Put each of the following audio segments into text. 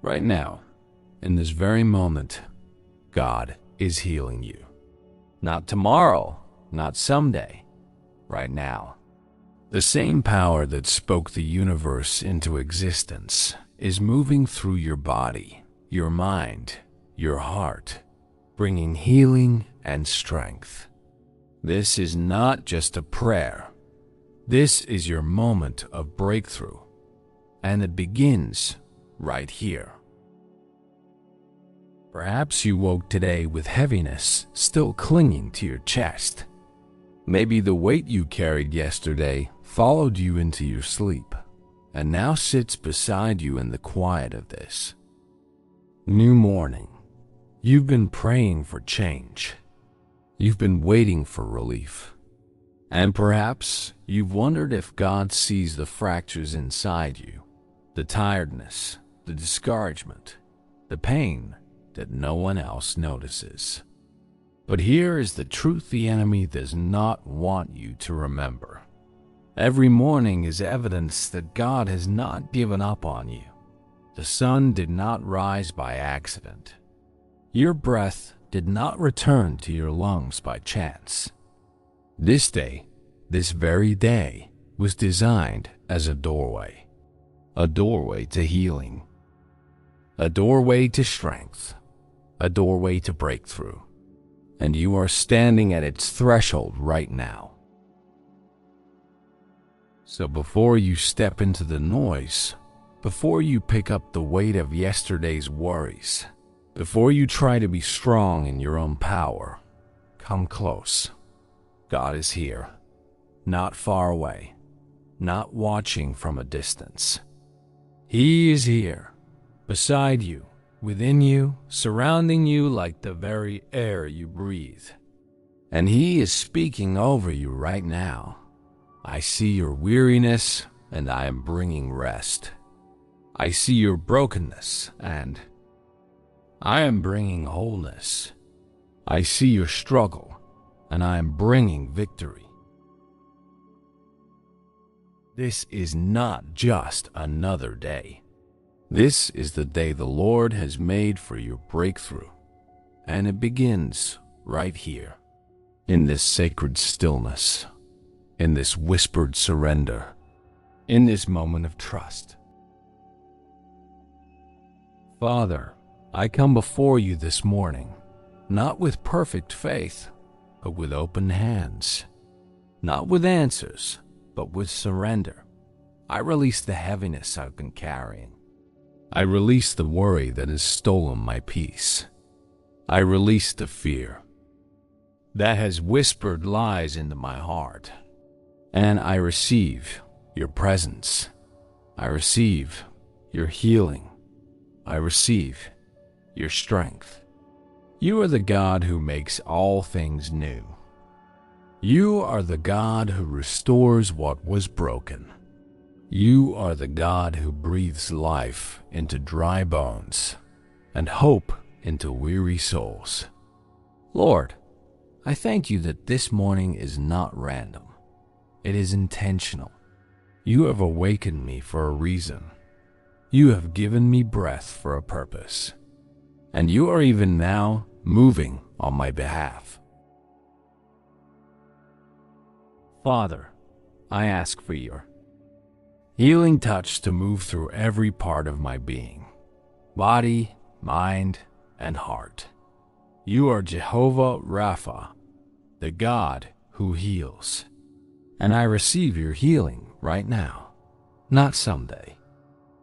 Right now, in this very moment, God is healing you. Not tomorrow, not someday, right now. The same power that spoke the universe into existence is moving through your body, your mind, your heart, bringing healing and strength. This is not just a prayer. This is your moment of breakthrough, and it begins right here. Perhaps you woke today with heaviness still clinging to your chest. Maybe the weight you carried yesterday followed you into your sleep and now sits beside you in the quiet of this new morning. You've been praying for change. You've been waiting for relief. And perhaps you've wondered if God sees the fractures inside you, the tiredness, the discouragement, the pain that no one else notices. But here is the truth the enemy does not want you to remember. Every morning is evidence that God has not given up on you. The sun did not rise by accident. Your breath did not return to your lungs by chance. This day, this very day, was designed as a doorway to healing, a doorway to strength, a doorway to breakthrough. And you are standing at its threshold right now. So before you step into the noise, before you pick up the weight of yesterday's worries, before you try to be strong in your own power, come close. God is here, not far away, not watching from a distance. He is here, beside you, within you, surrounding you like the very air you breathe. And He is speaking over you right now. I see your weariness, and I am bringing rest. I see your brokenness, and I am bringing wholeness. I see your struggle, and I am bringing victory. This is not just another day. This is the day the Lord has made for your breakthrough, and it begins right here, in this sacred stillness, in this whispered surrender, in this moment of trust. Father, I come before you this morning, not with perfect faith, but with open hands, not with answers, but with surrender. I release the heaviness I've been carrying. I release the worry that has stolen my peace. I release the fear that has whispered lies into my heart. And I receive your presence. I receive your healing. I receive your strength. You are the God who makes all things new. You are the God who restores what was broken. You are the God who breathes life into dry bones and hope into weary souls. Lord, I thank you that this morning is not random. It is intentional. You have awakened me for a reason. You have given me breath for a purpose. And you are even now moving on my behalf. Father, I ask for your healing touch to move through every part of my being, body, mind, and heart. You are Jehovah Rapha, the God who heals. And I receive your healing right now, not someday,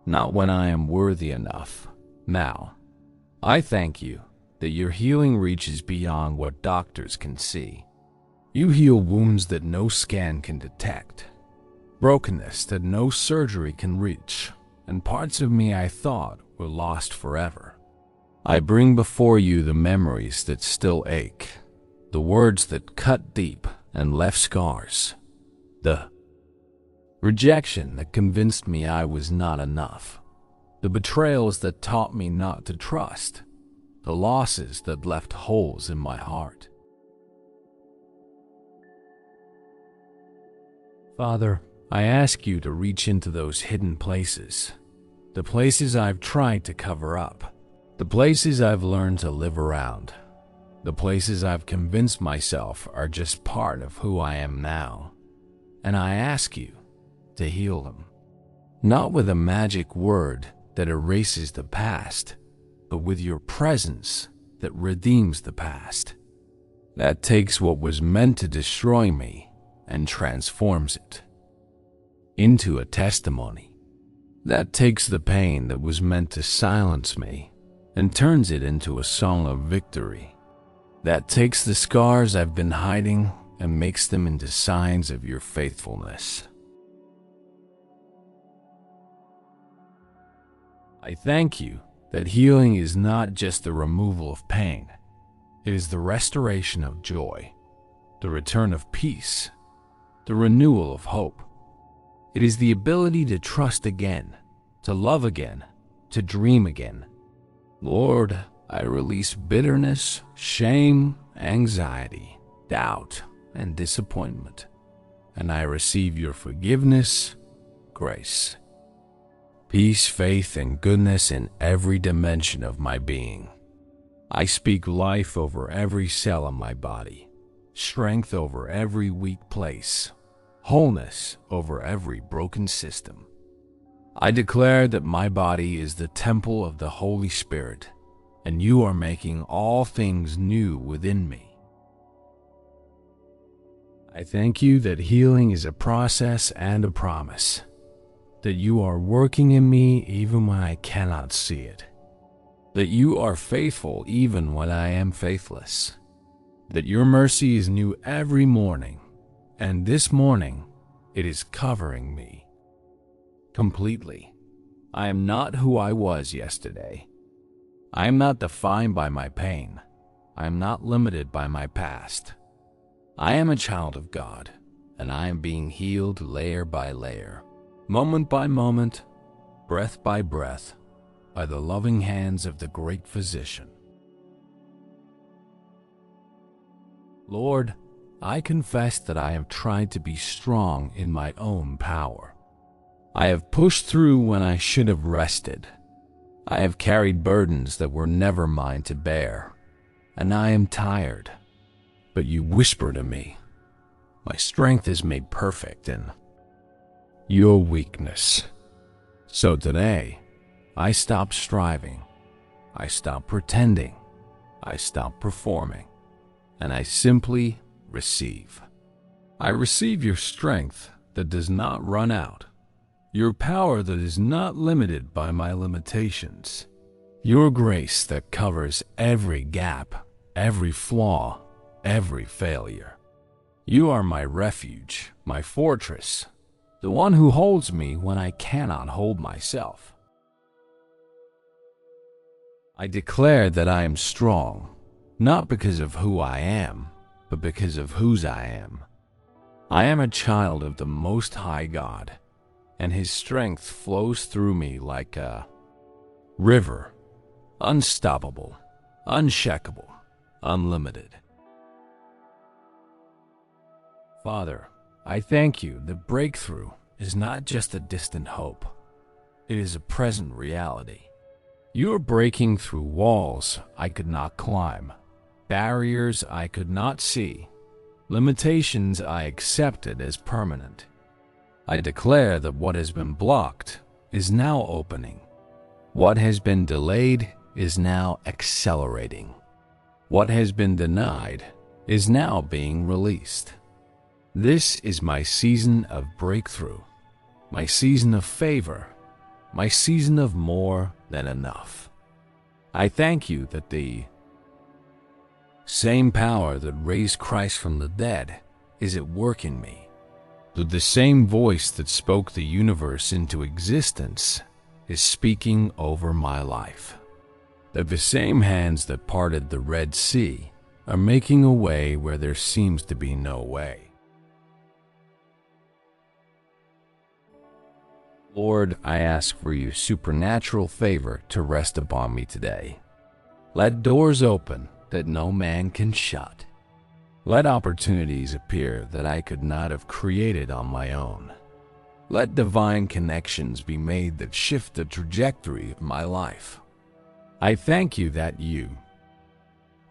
not when I am worthy enough, now. I thank you that your healing reaches beyond what doctors can see. You heal wounds that no scan can detect, brokenness that no surgery can reach, and parts of me I thought were lost forever. I bring before you the memories that still ache, the words that cut deep and left scars, the rejection that convinced me I was not enough, the betrayals that taught me not to trust, the losses that left holes in my heart. Father, I ask you to reach into those hidden places, the places I've tried to cover up, the places I've learned to live around, the places I've convinced myself are just part of who I am now. And I ask you to heal them. Not with a magic word that erases the past, but with your presence that redeems the past. That takes what was meant to destroy me and transforms it into a testimony. That takes the pain that was meant to silence me and turns it into a song of victory. That takes the scars I've been hiding and makes them into signs of your faithfulness. I thank you that healing is not just the removal of pain. It is the restoration of joy, the return of peace, the renewal of hope. It is the ability to trust again, to love again, to dream again. Lord, I release bitterness, shame, anxiety, doubt, and disappointment, and I receive your forgiveness, grace, peace, faith, and goodness in every dimension of my being. I speak life over every cell in my body, strength over every weak place, wholeness over every broken system. I declare that my body is the temple of the Holy Spirit, and you are making all things new within me. I thank you that healing is a process and a promise, that you are working in me even when I cannot see it, that you are faithful even when I am faithless, that your mercy is new every morning, and this morning it is covering me completely. I am not who I was yesterday. I am not defined by my pain. I am not limited by my past. I am a child of God, and I am being healed layer by layer, moment by moment, breath by breath, by the loving hands of the great physician. Lord, I confess that I have tried to be strong in my own power. I have pushed through when I should have rested. I have carried burdens that were never mine to bear, and I am tired. But you whisper to me, my strength is made perfect in your weakness. So today, I stop striving, I stop pretending, I stop performing, and I simply receive. I receive your strength that does not run out, your power that is not limited by my limitations, your grace that covers every gap, every flaw, every failure. You are my refuge, my fortress, the one who holds me when I cannot hold myself. I declare that I am strong, not because of who I am, but because of whose I am. I am a child of the Most High God, and His strength flows through me like a river, unstoppable, unshakable, unlimited. Father, I thank you that breakthrough is not just a distant hope. It is a present reality. You are breaking through walls I could not climb, barriers I could not see, limitations I accepted as permanent. I declare that what has been blocked is now opening. What has been delayed is now accelerating. What has been denied is now being released. This is my season of breakthrough, my season of favor, my season of more than enough. I thank you that the same power that raised Christ from the dead is at work in me. That the same voice that spoke the universe into existence is speaking over my life. That the same hands that parted the Red Sea are making a way where there seems to be no way. Lord, I ask for your supernatural favor to rest upon me today. Let doors open that no man can shut. Let opportunities appear that I could not have created on my own. Let divine connections be made that shift the trajectory of my life. I thank you that you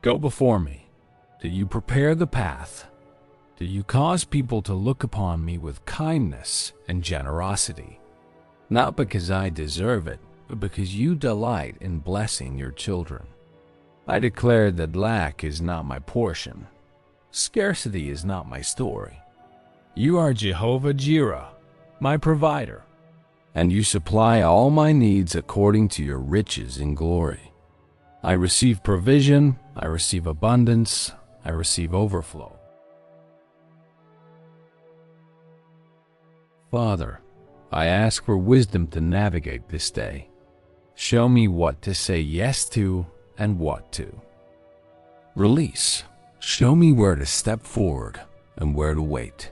go before me. Do you prepare the path? Do you cause people to look upon me with kindness and generosity? Not because I deserve it, but because you delight in blessing your children. I declare that lack is not my portion. Scarcity is not my story. You are Jehovah Jireh, my provider, and you supply all my needs according to your riches in glory. I receive provision, I receive abundance, I receive overflow. Father, I ask for wisdom to navigate this day. Show me what to say yes to and what to release. Show me where to step forward and where to wait.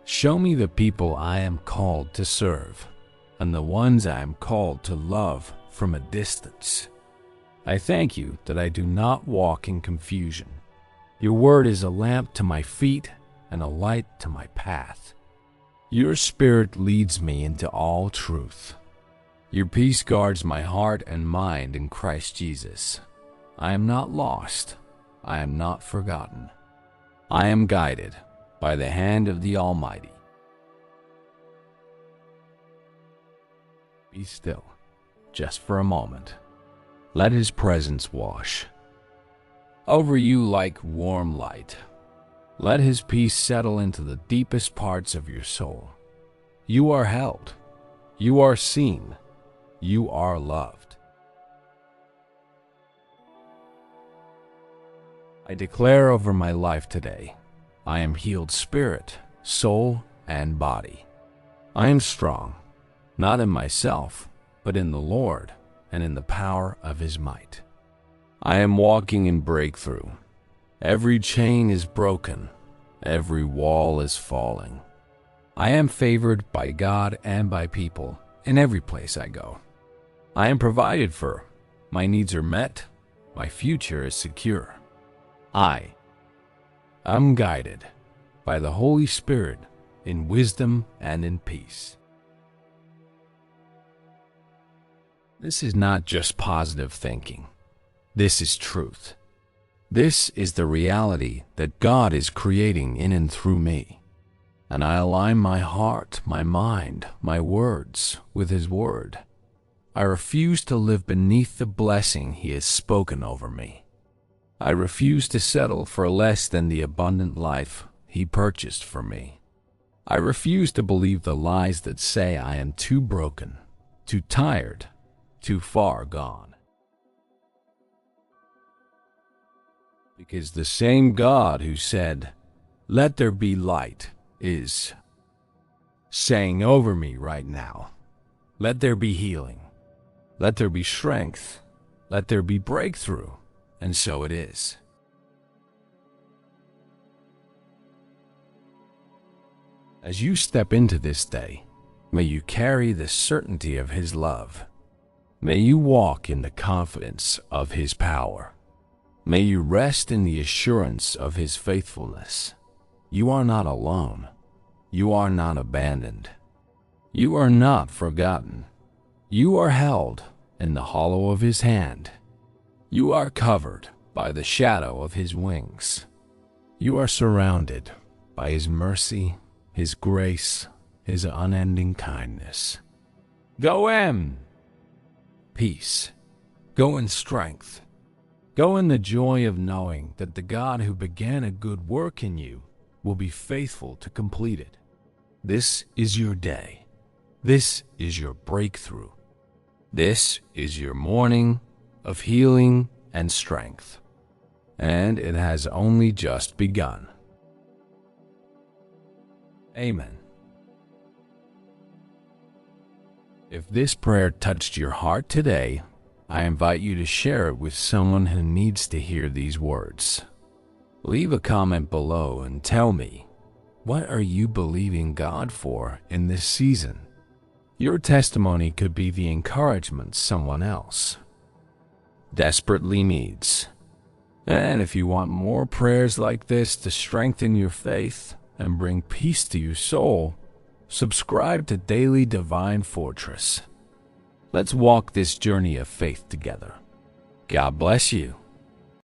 Show me the people I am called to serve and the ones I am called to love from a distance. I thank you that I do not walk in confusion. Your word is a lamp to my feet and a light to my path. Your Spirit leads me into all truth. Your peace guards my heart and mind in Christ Jesus. I am not lost. I am not forgotten. I am guided by the hand of the Almighty. Be still, just for a moment. Let His presence wash over you like warm light. Let His peace settle into the deepest parts of your soul. You are held. You are seen. You are loved. I declare over my life today, I am healed spirit, soul, and body. I am strong, not in myself, but in the Lord and in the power of His might. I am walking in breakthrough. Every chain is broken. Every wall is falling. I am favored by God and by people in every place I go. I am provided for. My needs are met. My future is secure. I am guided by the Holy Spirit in wisdom and in peace. This is not just positive thinking. This is truth. This is the reality that God is creating in and through me. And I align my heart, my mind, my words with His word. I refuse to live beneath the blessing He has spoken over me. I refuse to settle for less than the abundant life He purchased for me. I refuse to believe the lies that say I am too broken, too tired, too far gone. Because the same God who said, "Let there be light," is saying over me right now, "Let there be healing. Let there be strength. Let there be breakthrough." And so it is. As you step into this day, may you carry the certainty of His love. May you walk in the confidence of His power. May you rest in the assurance of His faithfulness. You are not alone. You are not abandoned. You are not forgotten. You are held in the hollow of His hand. You are covered by the shadow of His wings. You are surrounded by His mercy, His grace, His unending kindness. Go in peace. Go in strength. Go in the joy of knowing that the God who began a good work in you will be faithful to complete it. This is your day. This is your breakthrough. This is your morning of healing and strength. And it has only just begun. Amen. If this prayer touched your heart today, I invite you to share it with someone who needs to hear these words. Leave a comment below and tell me, what are you believing God for in this season? Your testimony could be the encouragement someone else desperately needs. And if you want more prayers like this to strengthen your faith and bring peace to your soul, Subscribe to Daily Divine Fortress. Let's walk this journey of faith together. God bless you.